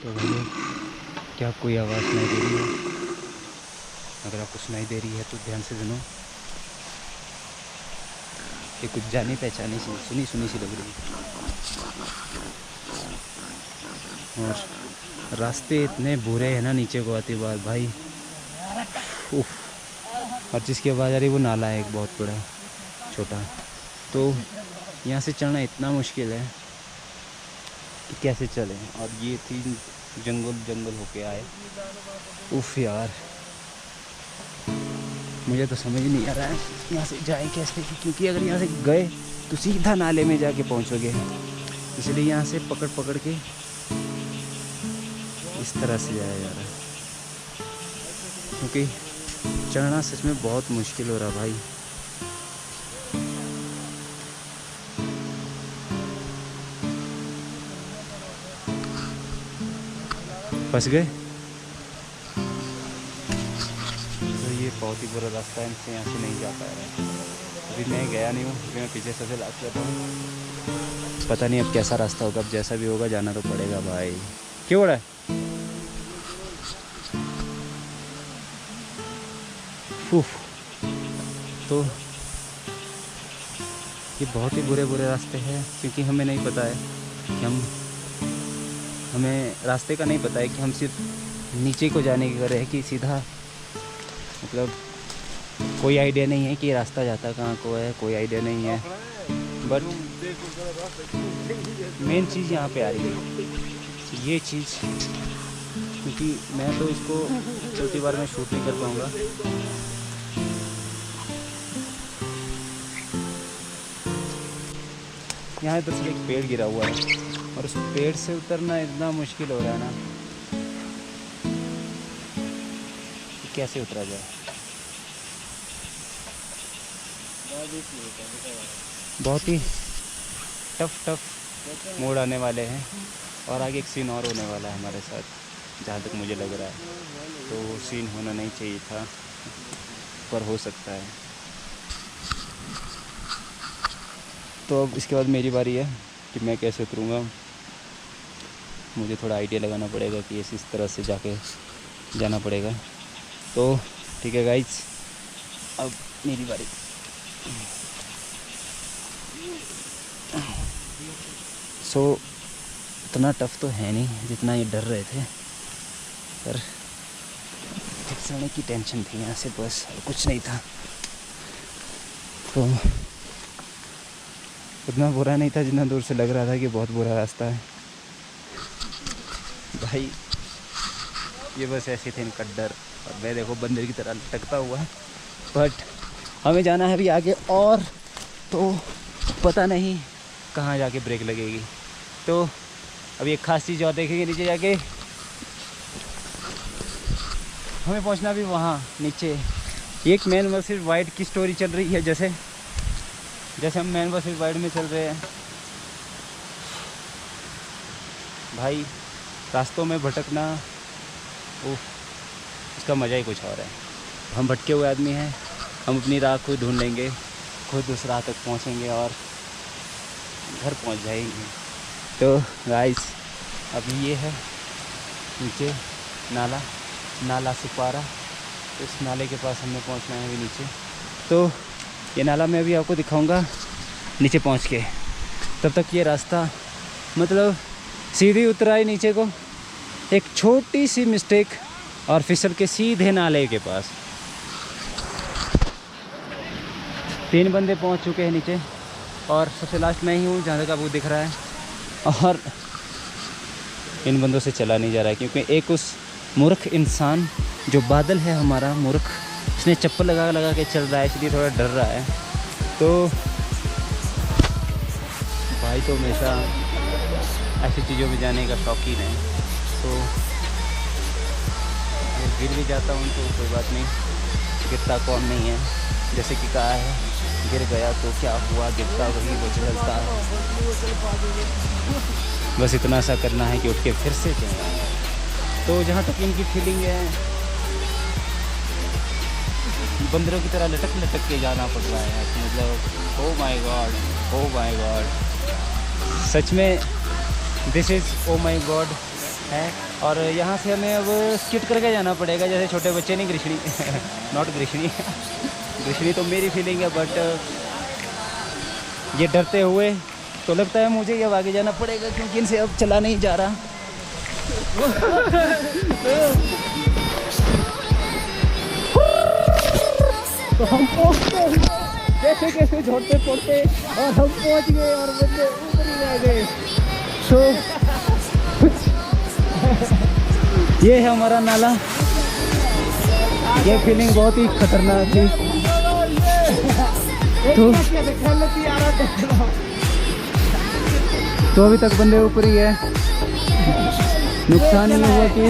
तो भैया क्या कोई आवाज़ नहीं दे रही है? अगर आपको सुनाई दे रही है तो ध्यान से सुनो। ये कुछ जानी पहचानी सी सुनी सुनी सी लग रही है। और रास्ते इतने बुरे हैं ना नीचे को आते बाद भाई, उफ। और जिसकी आवाज़ आ रही है वो नाला है एक बहुत बड़ा छोटा, तो यहाँ से चढ़ना इतना मुश्किल है कि कैसे चलें। और ये तीन जंगल होके आए। उफ यार, मुझे तो समझ नहीं आ रहा है यहाँ से जाएं कैसे, क्योंकि अगर यहाँ से गए तो सीधा नाले में जाके पहुँचोगे। इसलिए यहाँ से पकड़ पकड़ के इस तरह से जाया जा रहा है, क्योंकि चढ़ना सच में बहुत मुश्किल हो रहा भाई। फंस गए तो ये बहुत ही बुरा रास्ता है, इनसे यहाँ से नहीं जा पा रहा है। अभी मैं गया नहीं हूँ, अभी मैं पीछे सबसे लास्ट लेता हूँ। पता नहीं अब कैसा रास्ता होगा, अब जैसा भी होगा जाना तो पड़ेगा भाई। क्यों हो रहा है? उफ। तो ये बहुत ही बुरे रास्ते हैं, क्योंकि हमें नहीं पता है कि हमें रास्ते का नहीं पता है कि हम सिर्फ नीचे को जाने की करे है कि सीधा, मतलब कोई आइडिया नहीं है कि रास्ता जाता कहाँ को है, कोई आइडिया नहीं है। बट मेन चीज़ यहाँ पे आ रही है ये चीज़, क्योंकि मैं तो इसको चलती बार में शूट नहीं कर पाऊँगा। यहाँ इधर से एक पेड़ गिरा हुआ है और उस पेड़ से उतरना इतना मुश्किल हो रहा है ना कि कैसे उतरा जाए। बहुत ही टफ मोड़ आने वाले हैं और आगे एक सीन और होने वाला है हमारे साथ, जहाँ तक मुझे लग रहा है। तो वो सीन होना नहीं चाहिए था, पर हो सकता है। तो अब इसके बाद मेरी बारी है कि मैं कैसे उतरूँगा। मुझे थोड़ा आइडिया लगाना पड़ेगा कि इस तरह से जाके जाना पड़ेगा। तो ठीक है गाइज, अब मेरी बारी। सो इतना टफ तो है नहीं जितना ये डर रहे थे, पर फिसलने की टेंशन थी यहाँ से, बस और कुछ नहीं था। तो उतना बुरा नहीं था जितना दूर से लग रहा था कि बहुत बुरा रास्ता है भाई। ये बस ऐसे थे इनका डर, और मैं देखो बंदर की तरह लटकता हुआ। बट हमें जाना है अभी आगे, और तो पता नहीं कहाँ जाके ब्रेक लगेगी। तो अभी एक खास चीज़ और देखेंगे नीचे जाके, हमें पहुंचना भी वहाँ नीचे। एक मैन वर्सेस वाइल्ड की स्टोरी चल रही है, जैसे हम मैन वर्सेस वाइल्ड में चल रहे हैं भाई। रास्तों में भटकना, उसका मज़ा ही कुछ और है। हम भटके हुए आदमी हैं, हम अपनी राह खुद ढूंढ लेंगे, खुद उस राह तक पहुँचेंगे और घर पहुँच जाएंगे। तो गाइस, अभी ये है नीचे नाला सुपारा, इस नाले के पास हमें पहुँचना है अभी नीचे। तो ये नाला मैं अभी आपको दिखाऊंगा नीचे पहुँच के। तब तक ये रास्ता, मतलब सीधी उतराई नीचे को, एक छोटी सी मिस्टेक और फिसल के सीधे नाले के पास। 3 बंदे पहुंच चुके हैं नीचे, और सबसे लास्ट मैं ही हूँ जहाँ तक आपको दिख रहा है। और इन बंदों से चला नहीं जा रहा है, क्योंकि एक उस मूर्ख इंसान जो बादल है हमारा मूर्ख, इसने चप्पल लगा के चल रहा है, इसलिए थोड़ा डर रहा है। तो भाई तो हमेशा ऐसी चीज़ों में जाने का शौकीन है। तो गिर भी जाता हूँ तो कोई बात नहीं, गिरता कौन नहीं है। जैसे कि कहा है, गिर गया तो क्या हुआ, गिरता वही वो चलता है। बस इतना सा करना है कि उठ के फिर से चलना है। तो जहाँ तक इनकी फीलिंग है, बंदरों की तरह लटक के जाना पड़ रहा है। मतलब ओ माय गॉड, सच में this is oh my God है। और यहाँ से हमें अब स्किट करके जाना पड़ेगा, जैसे छोटे बच्चे नहीं, कृष्णी नॉट कृष्णी कृष्णी तो मेरी फीलिंग है, बट ये डरते हुए तो लगता है मुझे अब आगे जाना पड़ेगा, क्योंकि इनसे अब चला नहीं जा रहा। तो हम पहुँचते हैं कैसे कैसे झोटते पड़ते और हम पहुँच गए और बंदे ऊपर ही रह गए। तो ये है हमारा नाला। ये फीलिंग बहुत ही खतरनाक थी। तो अभी तक बंदे ऊपर ही है, नुकसान नहीं हुआ कि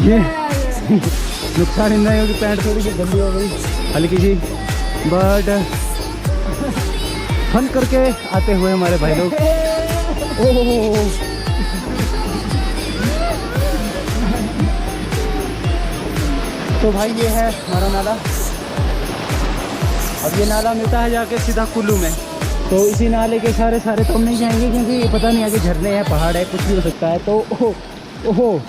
ये नुकसान इतना है कि पैंट थोड़ी सी गंदी हो गई हल्की सी, बट फन करके आते हुए हमारे भाई लोग। तो भाई ये है हमारा नाला। अब ये नाला मिलता है जाके सीधा कुल्लू में। तो इसी नाले के सारे तो हम नहीं जाएंगे, क्योंकि पता नहीं आगे झरने हैं, पहाड़ है, कुछ भी हो सकता है। तो ओहो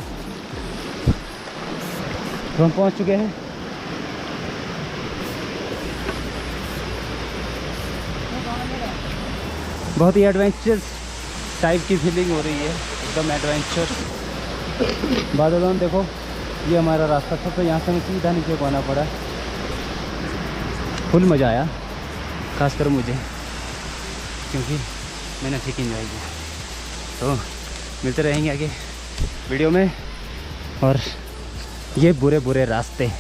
तो हम पहुंच चुके हैं। बहुत ही एडवेंचर टाइप की फीलिंग हो रही है, एकदम एडवेंचर। बादलों देखो, ये हमारा रास्ता था, तो यहाँ से हमें सीधा नीचे को आना पड़ा। फुल मज़ा आया, खासकर मुझे, क्योंकि मैंने ठीक इंजॉय किया। तो मिलते रहेंगे आगे वीडियो में। और ये बुरे बुरे रास्ते,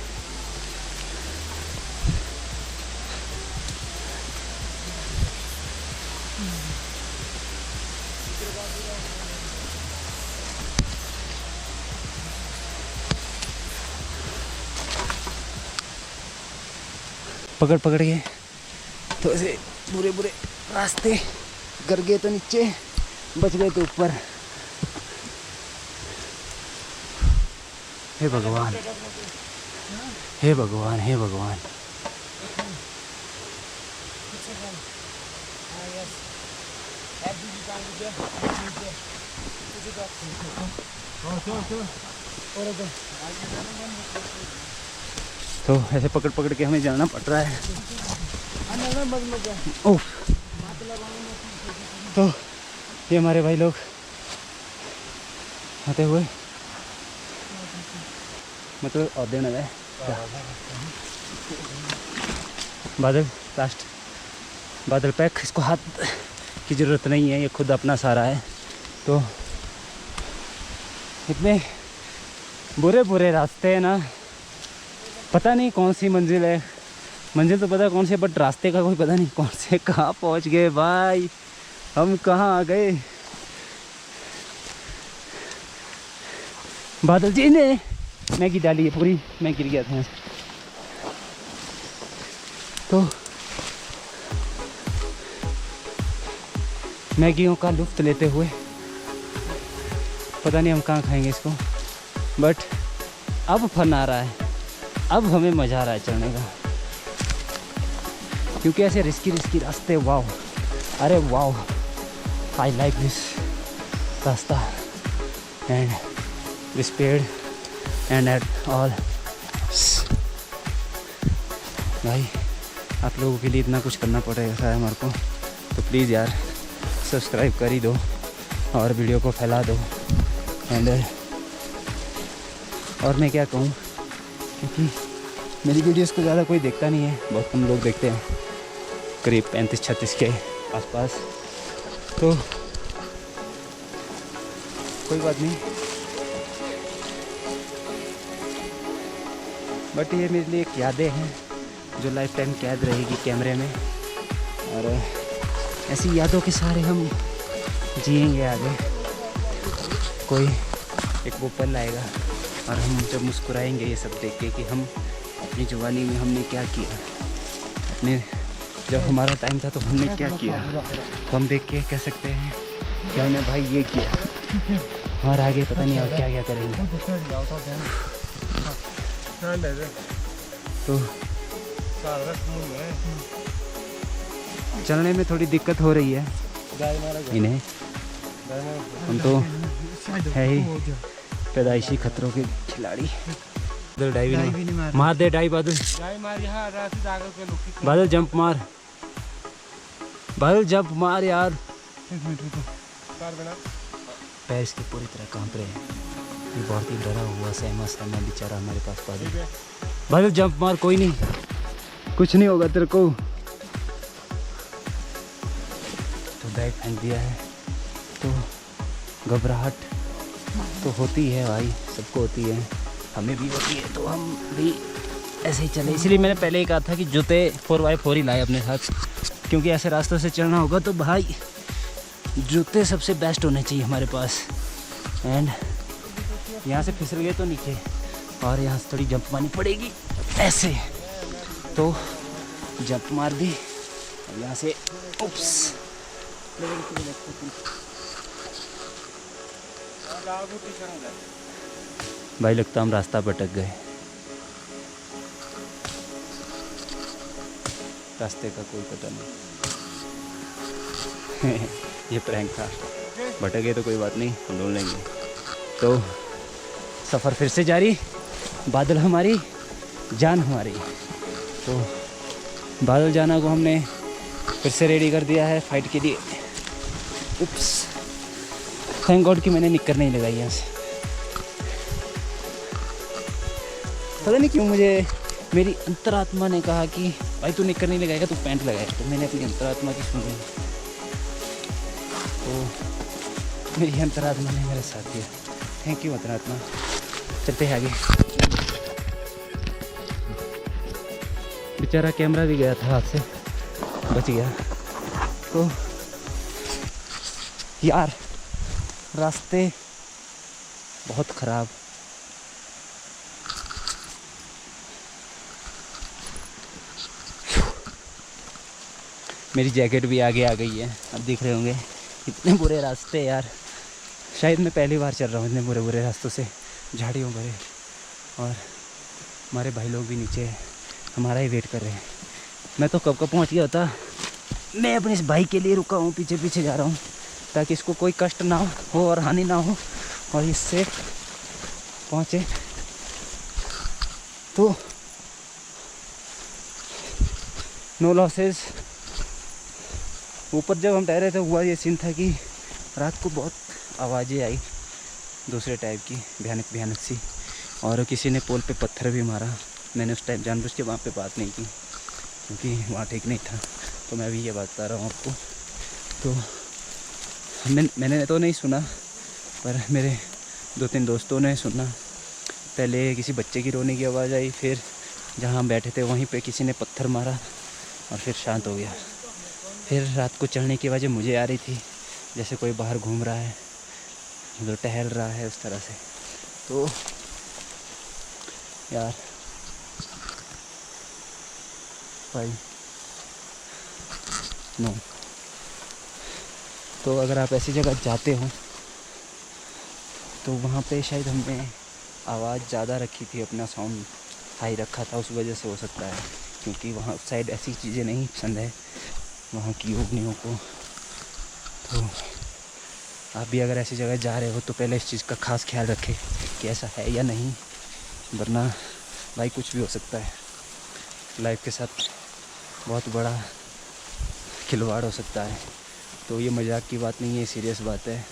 पकड़ के तो ऐसे बुरे बुरे रास्ते, गिर गए तो नीचे, बच गए तो ऊपर। हे भगवान, हे भगवान, हे भगवान। तो ऐसे पकड़ के हमें जाना पड़ रहा है। ओह, तो ये हमारे भाई लोग आते हुए, मतलब औदे न गए बादल लास्ट, बादल पैक। इसको हाथ की ज़रूरत नहीं है, ये खुद अपना सारा है। तो इतने बुरे बुरे रास्ते हैं ना, पता नहीं कौन सी मंजिल है। मंजिल तो पता है कौन सी, बट रास्ते का कोई पता नहीं कौन से। कहाँ पहुँच गए भाई, हम कहाँ आ गए। बादल जी ने मैगी डाली है पूरी, मैं गिर गया था यहाँ से। तो मैगियों का लुत्फ़ लेते हुए, पता नहीं हम कहाँ खाएंगे इसको, बट अब फन आ रहा है, अब हमें मज़ा आ रहा है चढ़ने का। क्योंकि ऐसे रिस्की रास्ते, वाओ, अरे वाओ, आई लाइक दिस रास्ता एंड दिस पेड़ एंड एट ऑल। भाई आप लोगों के लिए इतना कुछ करना पड़ेगा है हमारे को, तो प्लीज़ यार सब्सक्राइब कर ही दो और वीडियो को फैला दो। एंड और मैं क्या कहूँ, क्योंकि मेरी वीडियोस को ज़्यादा कोई देखता नहीं है, बहुत कम लोग देखते हैं, करीब 35-36 के आसपास। तो कोई बात नहीं, बट ये मेरे लिए एक यादें हैं जो लाइफ टाइम कैद रहेगी कैमरे में। और ऐसी यादों के सहारे हम जिएंगे आगे। कोई एक वो पल आएगा और हम जब मुस्कुराएंगे ये सब देख के कि हम अपनी जवानी में हमने क्या किया, अपने जब हमारा टाइम था तो हमने क्या किया, तो हम देख के कह सकते हैं कि हमने भाई ये किया। और आगे पता नहीं और क्या क्या करेंगे। तो चलने में थोड़ी दिक्कत हो रही है इन्हें, हम तो है ही पैदाइशी खतरों के खिलाड़ी। डाइव नहीं मार दे, डाइव बादल, बादल जंप मार, बादल जंप मार यार। पैर इसके पूरी तरह कांप रहे हैं, ये बहुत ही डरा हुआ सहमा सहमा बेचारा हमारे पास। बादल जंप मार, कोई नहीं, कुछ नहीं होगा तेरे को। तो बैग फेंक दिया है, तो घबराहट तो होती है भाई, सबको होती है, हमें भी होती है, तो हम भी ऐसे ही चले। इसलिए मैंने पहले ही कहा था कि जूते 4x4 ही लाए अपने साथ, क्योंकि ऐसे रास्तों से चलना होगा तो भाई जूते सबसे बेस्ट होने चाहिए हमारे पास। एंड यहाँ से फिसल गए तो नीचे, और यहाँ से थोड़ी जंप मारनी पड़ेगी ऐसे, तो जंप मार दी। और यहाँ से उप्स, भाई लगता हम रास्ता भटक गए, रास्ते का कोई पता नहीं। ये प्रैंक था, भटके तो कोई बात नहीं, हम ढूंढ लेंगे। तो सफ़र फिर से जारी, बादल हमारी जान हमारी। तो बादल जाना को हमने फिर से रेडी कर दिया है फाइट के लिए। उप्स, थैंक गॉड कि मैंने निक्कर नहीं लगाई यहाँ से। पता नहीं क्यों मुझे मेरी अंतरात्मा ने कहा कि भाई तू निक्कर नहीं लगाएगा, तू पैंट लगाएगा, तो मैंने अपनी अंतरात्मा की सुनी, तो मेरी अंतरात्मा ने मेरा साथ दिया। थैंक यू अंतरात्मा। चलते हैं आगे। बेचारा कैमरा भी गया था हाथ से, बच गया। तो यार रास्ते बहुत ख़राब, मेरी जैकेट भी आगे आ गई है, अब दिख रहे होंगे। इतने बुरे रास्ते यार, शायद मैं पहली बार चल रहा हूँ इतने बुरे बुरे रास्तों से, झाड़ियों भरे। और हमारे भाई लोग भी नीचे हमारा ही वेट कर रहे हैं। मैं तो कब का पहुँच गया था, मैं अपने इस भाई के लिए रुका हूँ, पीछे पीछे जा रहा हूँ, ताकि इसको कोई कष्ट ना हो और हानि ना हो, और इससे पहुँचे। तो नो लॉसेस। ऊपर जब हम ठहरे थे हुआ ये सीन था कि रात को बहुत आवाज़ें आई दूसरे टाइप की, भयानक भयानक सी, और किसी ने पोल पे पत्थर भी मारा। मैंने उस टाइम जानबूझ के वहाँ पे बात नहीं की, क्योंकि वहाँ ठीक नहीं था। तो मैं भी ये बात बता रहा हूँ आपको। तो मैंने तो नहीं सुना, पर मेरे 2-3 दोस्तों ने सुना। पहले किसी बच्चे की रोने की आवाज़ आई, फिर जहाँ हम बैठे थे वहीं पे किसी ने पत्थर मारा, और फिर शांत हो गया। फिर रात को चढ़ने की आवाज़ें मुझे आ रही थी, जैसे कोई बाहर घूम रहा है, मतलब टहल रहा है उस तरह से। तो यार भाई नो। तो अगर आप ऐसी जगह जाते हो तो वहाँ पे शायद हमने आवाज़ ज़्यादा रखी थी, अपना साउंड हाई रखा था, उस वजह से हो सकता है, क्योंकि वहाँ साइड ऐसी चीज़ें नहीं पसंद है वहाँ की योगनियों को। तो आप भी अगर ऐसी जगह जा रहे हो तो पहले इस चीज़ का खास ख्याल रखें कि ऐसा है या नहीं, वरना भाई कुछ भी हो सकता है, लाइफ के साथ बहुत बड़ा खिलवाड़ हो सकता है। तो ये मजाक की बात नहीं है, सीरियस बात है।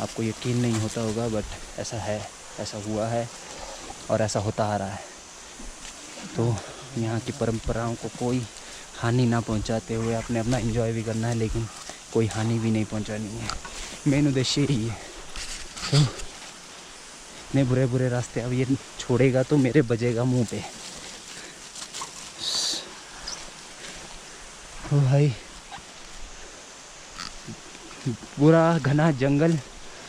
आपको यकीन नहीं होता होगा, बट ऐसा है, ऐसा हुआ है और ऐसा होता आ रहा है। तो यहाँ की परंपराओं को कोई हानि ना पहुँचाते हुए आपने अपना एंजॉय भी करना है, लेकिन कोई हानि भी नहीं पहुँचानी है। मेन उद्देश्य यही है। तो इतने बुरे बुरे रास्ते, अब ये छोड़ेगा तो मेरे बजेगा मुंह पे। ओ भाई, पूरा घना जंगल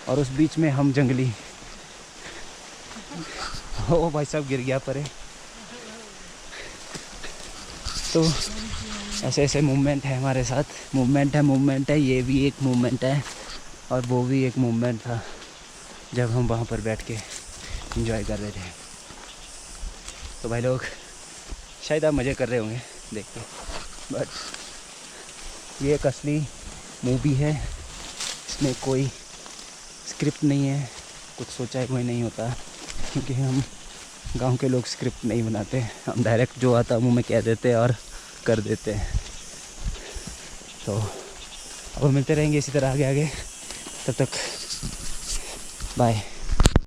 और उस बीच में हम जंगली। ओ भाई साहब गिर गया परे। तो ऐसे ऐसे मूवमेंट है हमारे साथ, मूवमेंट है, ये भी एक मूवमेंट है और वो भी एक मूवमेंट था जब हम वहाँ पर बैठ के एंजॉय कर रहे थे। तो भाई लोग शायद आप मज़े कर रहे होंगे देख के, बट ये एक असली मूवी है, इसमें कोई स्क्रिप्ट नहीं है, कुछ सोचा है कोई नहीं होता, क्योंकि हम गांव के लोग स्क्रिप्ट नहीं बनाते, हम डायरेक्ट जो आता मुंह में कह देते हैं और कर देते हैं। तो अब मिलते रहेंगे इसी तरह आगे आगे, तब तक बाय।